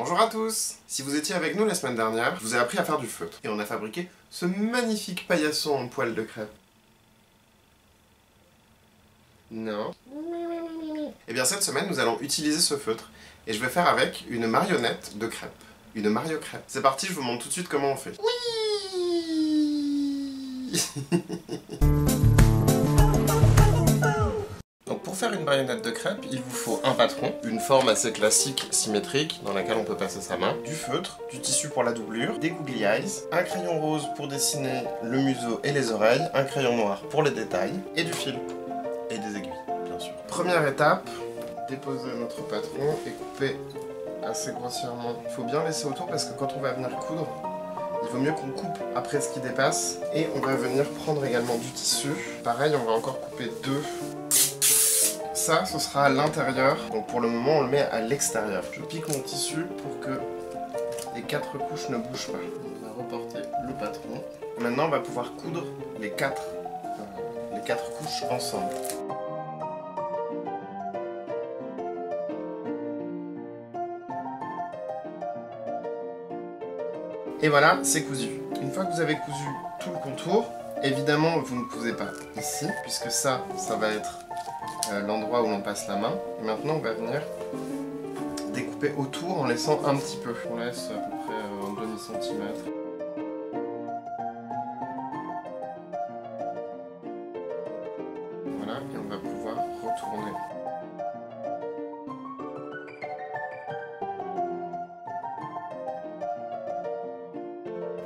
Bonjour à tous! Si vous étiez avec nous la semaine dernière, je vous ai appris à faire du feutre. Et on a fabriqué ce magnifique paillasson en poil de crêpe. Non? Et bien cette semaine, nous allons utiliser ce feutre. Et je vais faire avec une marionnette de crêpe. Une Mario crêpe. C'est parti, je vous montre tout de suite comment on fait. Oui. Donc pour faire une marionnette de crêpe, il vous faut un patron, une forme assez classique, symétrique, dans laquelle on peut passer sa main, du feutre, du tissu pour la doublure, des googly eyes, un crayon rose pour dessiner le museau et les oreilles, un crayon noir pour les détails, et du fil. Et des aiguilles, bien sûr. Première étape, déposer notre patron et couper assez grossièrement. Il faut bien laisser autour parce que quand on va venir coudre, il vaut mieux qu'on coupe après ce qui dépasse. Et on va venir prendre également du tissu. Pareil, on va encore couper deux. Ça, ce sera à l'intérieur. Donc pour le moment, on le met à l'extérieur. Je pique mon tissu pour que les 4 couches ne bougent pas. On va reporter le patron. Maintenant, on va pouvoir coudre les 4 couches ensemble. Et voilà, c'est cousu. Une fois que vous avez cousu tout le contour, évidemment, vous ne cousez pas ici, puisque ça va être l'endroit où l'on passe la main. Et maintenant, on va venir découper autour en laissant un petit peu. On laisse à peu près un demi-centimètre. Voilà, et on va pouvoir retourner.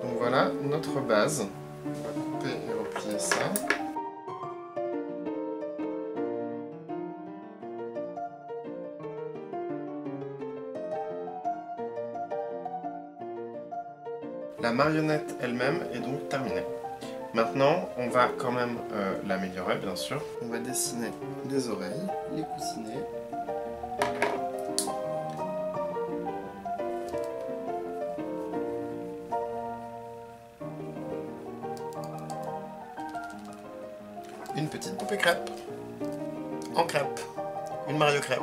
Donc voilà notre base. On va couper et replier ça. La marionnette elle-même est donc terminée. Maintenant, on va quand même l'améliorer, bien sûr. On va dessiner des oreilles, les coussiner. Une petite poupée crêpe. En crêpe. Une Mario crêpe.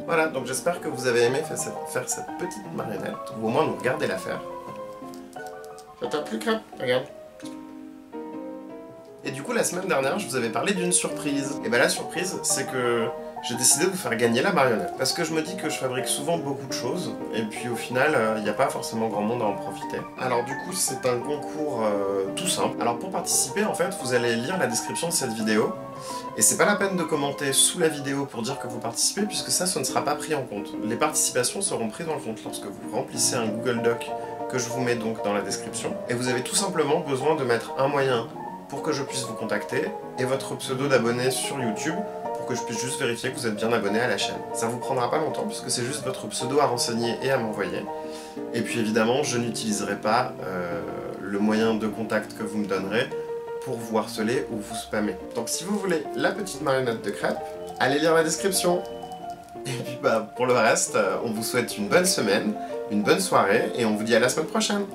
Voilà, donc j'espère que vous avez aimé faire cette petite marionnette, ou au moins nous regarder la faire. Ça t'a plu, crêpe? Regarde. Et du coup, la semaine dernière, je vous avais parlé d'une surprise. Et ben la surprise, c'est que j'ai décidé de vous faire gagner la marionnette. Parce que je me dis que je fabrique souvent beaucoup de choses, et puis au final, il n'y a pas forcément grand monde à en profiter. Alors du coup, c'est un concours tout simple. Alors pour participer, en fait, vous allez lire la description de cette vidéo, et c'est pas la peine de commenter sous la vidéo pour dire que vous participez, puisque ça, ce ne sera pas pris en compte. Les participations seront prises en compte lorsque vous remplissez un Google Doc, que je vous mets donc dans la description. Et vous avez tout simplement besoin de mettre un moyen pour que je puisse vous contacter, et votre pseudo d'abonné sur YouTube, pour que je puisse juste vérifier que vous êtes bien abonné à la chaîne. Ça vous prendra pas longtemps, puisque c'est juste votre pseudo à renseigner et à m'envoyer. Et puis évidemment, je n'utiliserai pas le moyen de contact que vous me donnerez pour vous harceler ou vous spammer. Donc si vous voulez la petite marionnette de crêpe, allez lire la description. Et puis bah, pour le reste, on vous souhaite une bonne semaine, une bonne soirée, et on vous dit à la semaine prochaine.